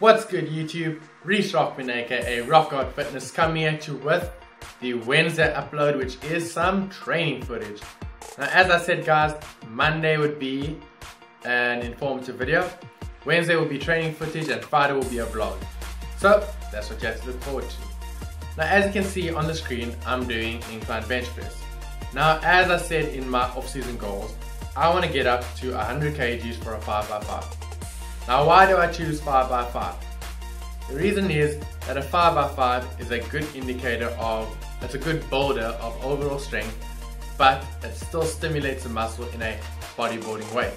What's good YouTube? Reese Rockman aka Rock God Fitness coming at you with the Wednesday upload, which is some training footage. Now as I said guys, Monday would be an informative video, Wednesday will be training footage, and Friday will be a vlog. So that's what you have to look forward to. Now as you can see on the screen, I'm doing incline bench press. Now as I said in my off-season goals, I want to get up to 100 kgs for a 5x5. Now why do I choose 5x5? The reason is that a 5x5 is a good indicator of, it's a good builder of overall strength, but it still stimulates the muscle in a bodybuilding way.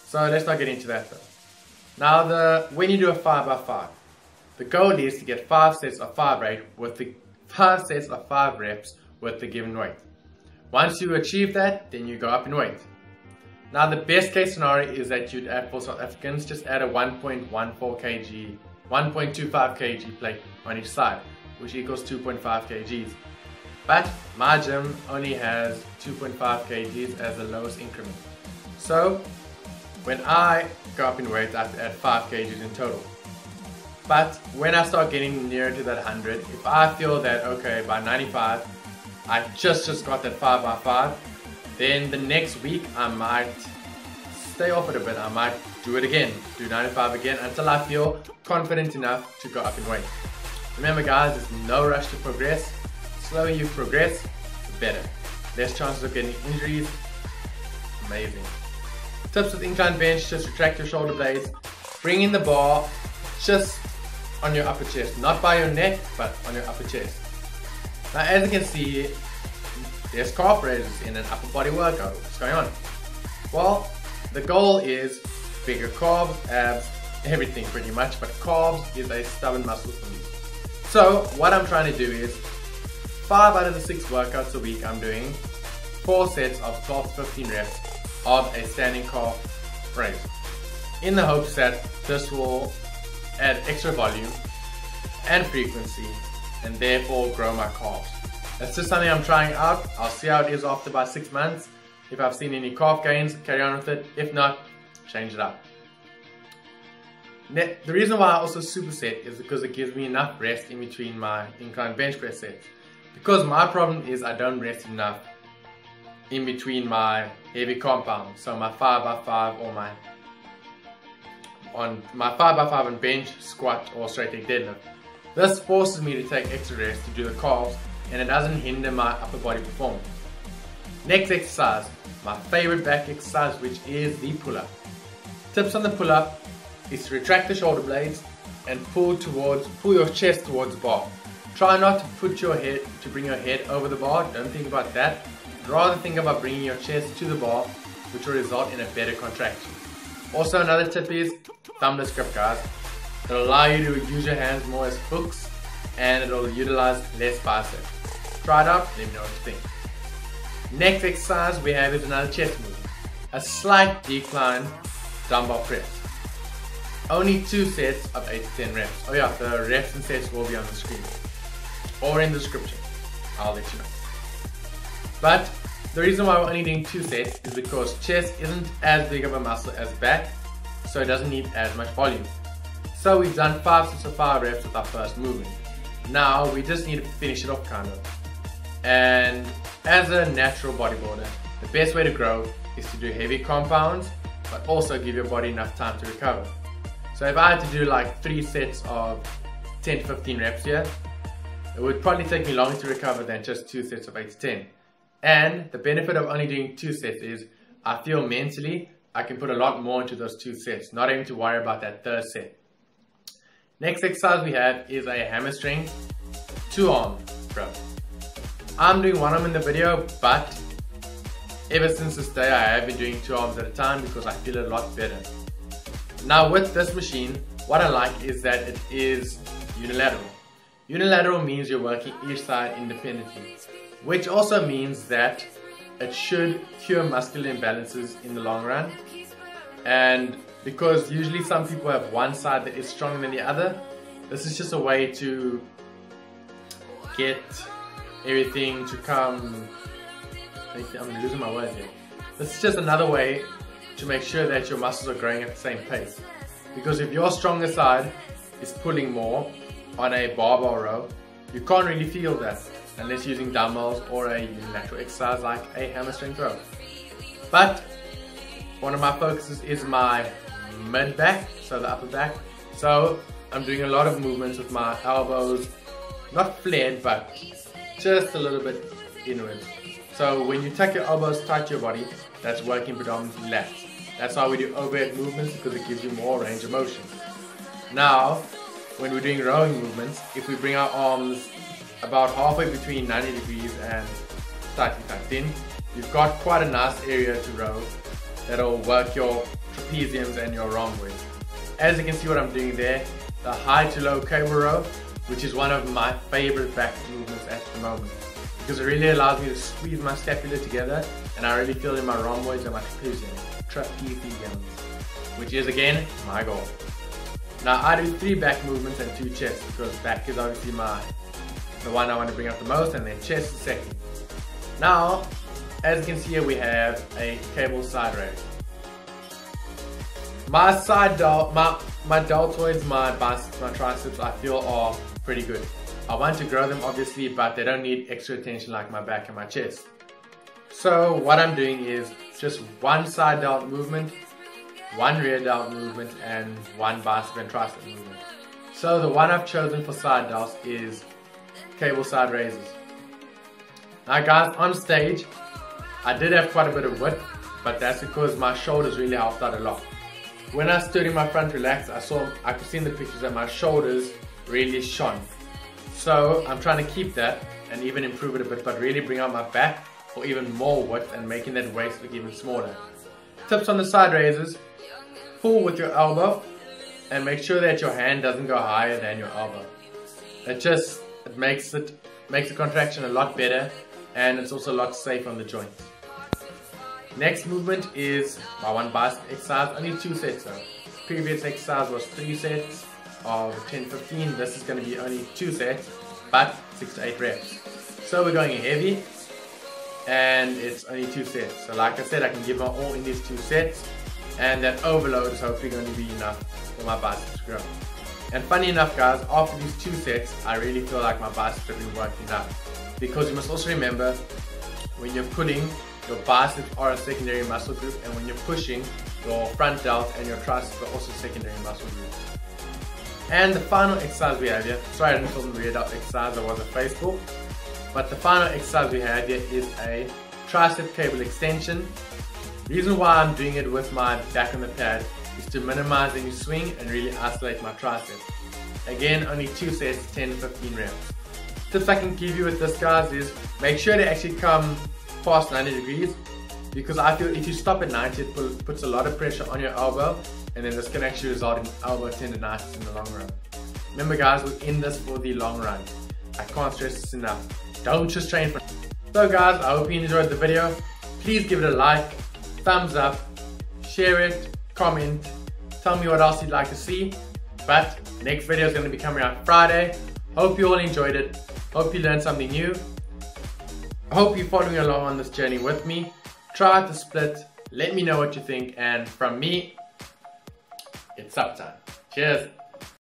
So let's not get into that though. Now when you do a 5x5, the goal is to get 5 sets of 5 reps with the 5 sets of 5 reps with the given weight. Once you achieve that, then you go up in weight. Now the best case scenario is that you'd add, for South Africans, just add a 1.14 kg, 1.25 kg plate on each side, which equals 2.5 kgs. But my gym only has 2.5 kgs as the lowest increment. So when I go up in weight, I have to add 5 kgs in total. But when I start getting nearer to that 100, if I feel that, okay, by 95, I just got that 5x5, then the next week I might stay off it a bit. I might do it again, do 95 again, until I feel confident enough to go up in weight. Remember guys, there's no rush to progress. The slower you progress, the better. Less chances of getting injuries. Amazing. Tips with incline bench: just retract your shoulder blades. Bring in the bar just on your upper chest. Not by your neck, but on your upper chest. Now as you can see, there's calf raises in an upper body workout. What's going on? Well, the goal is bigger calves, abs, everything pretty much, but calves is a stubborn muscle for me. So what I'm trying to do is 5 out of the 6 workouts a week I'm doing 4 sets of 12 to 15 reps of a standing calf raise, in the hopes that this will add extra volume and frequency and therefore grow my calves. That's just something I'm trying out. I'll see how it is after about 6 months. If I've seen any calf gains, carry on with it. If not, change it up. The reason why I also superset is because it gives me enough rest in between my incline bench press sets. Because my problem is I don't rest enough in between my heavy compounds. So my 5x5 or my 5x5 on bench, squat or straight leg deadlift. This forces me to take extra rest to do the calves, and it doesn't hinder my upper body performance. Next exercise, my favorite back exercise, which is the pull-up. Tips on the pull-up is to retract the shoulder blades and pull your chest towards the bar. Try not to bring your head over the bar. Don't think about that. Rather think about bringing your chest to the bar, which will result in a better contraction. Also another tip is thumbless grip guys. It'll allow you to use your hands more as hooks, and it'll utilize less biceps. Try it out, let me know what you think. Next exercise we have is another chest movement. A slight decline dumbbell press. Only 2 sets of 8 to 10 reps. Oh yeah, the reps and sets will be on the screen or in the description. I'll let you know. But the reason why we're only doing 2 sets is because chest isn't as big of a muscle as back, so it doesn't need as much volume. So we've done 5 sets of 5 reps with our first movement. Now we just need to finish it off kind of. And as a natural bodybuilder, the best way to grow is to do heavy compounds, but also give your body enough time to recover. So if I had to do like 3 sets of 10 to 15 reps here, it would probably take me longer to recover than just 2 sets of 8 to 10. And the benefit of only doing 2 sets is I feel mentally I can put a lot more into those 2 sets, not having to worry about that 3rd set. Next exercise we have is a hammer strength 2-arm row. I'm doing 1 arm in the video, but ever since this day I have been doing 2 arms at a time because I feel a lot better. Now with this machine, what I like is that it is unilateral. Unilateral means you're working each side independently, which also means that it should cure muscular imbalances in the long run. And because usually some people have one side that is stronger than the other, this is just a way to get everything to come. I'm losing my words here. This is just another way to make sure that your muscles are growing at the same pace. because if your stronger side is pulling more on a barbell row, you can't really feel that unless using dumbbells or a unilateral exercise like a hammer strength row. But one of my focuses is my mid back, so the upper back. So I'm doing a lot of movements with my elbows, not flared, but just a little bit inwards. So when you tuck your elbows tight to your body, that's working predominantly lats. That's why we do overhead movements, because it gives you more range of motion. Now, when we're doing rowing movements, if we bring our arms about halfway between 90 degrees and slightly tucked in, you've got quite a nice area to row that'll work your trapeziums and your rhomboids. As you can see what I'm doing there, the high to low cable row, which is one of my favorite back movements at the moment, because it really allows me to squeeze my scapula together, and I really feel in my rhomboids and my trapeziums, which is again my goal. Now I do 3 back movements and 2 chest, because back is obviously the one I want to bring up the most, and then chest is second. Now, as you can see here, we have a cable side raise. My deltoids, my biceps, my triceps, I feel are pretty good. I want to grow them obviously, but they don't need extra attention like my back and my chest. So what I'm doing is just 1 side delt movement, 1 rear delt movement, and 1 bicep and tricep movement. So the one I've chosen for side delts is cable side raises. Now guys, on stage, I did have quite a bit of width, but that's because my shoulders really helped out a lot. When I stood in my front relaxed, I could see in the pictures that my shoulders really shone. So I'm trying to keep that and even improve it a bit, but really bring out my back for even more width and making that waist look even smaller. Tips on the side raises: pull with your elbow and make sure that your hand doesn't go higher than your elbow. It makes the contraction a lot better, and it's also a lot safer on the joints. Next movement is my 1 bicep exercise, only 2 sets though. Previous exercise was 3 sets of 10-15. This is going to be only 2 sets, but 6 to 8 reps. So we're going heavy, and it's only 2 sets. So like I said, I can give my all in these 2 sets, and that overload is hopefully going to be enough for my biceps to grow. And funny enough guys, after these 2 sets, I really feel like my biceps have been working out. Because you must also remember, when you're pulling, your biceps are a secondary muscle group, and when you're pushing, your front delt and your triceps are also secondary muscle groups. And the final exercise we have here, sorry I didn't film the rear delt exercise, I was on Facebook, but the final exercise we have here is a tricep cable extension. The reason why I'm doing it with my back on the pad is to minimize any swing and really isolate my triceps. Again, only 2 sets, 10-15 reps. Tips I can give you with this guys is make sure to actually come past 90 degrees, because I feel if you stop at 90 it puts a lot of pressure on your elbow, and then this can actually result in elbow tendonitis in the long run. Remember guys, we're in this for the long run. I can't stress this enough. Don't just train for. So guys, I hope you enjoyed the video. Please give it a like, thumbs up, share it, comment, tell me what else you'd like to see. But next video is going to be coming out Friday. Hope you all enjoyed it. Hope you learned something new. I hope you're following along on this journey with me. Try out the split, let me know what you think, and from me, it's up time. Cheers.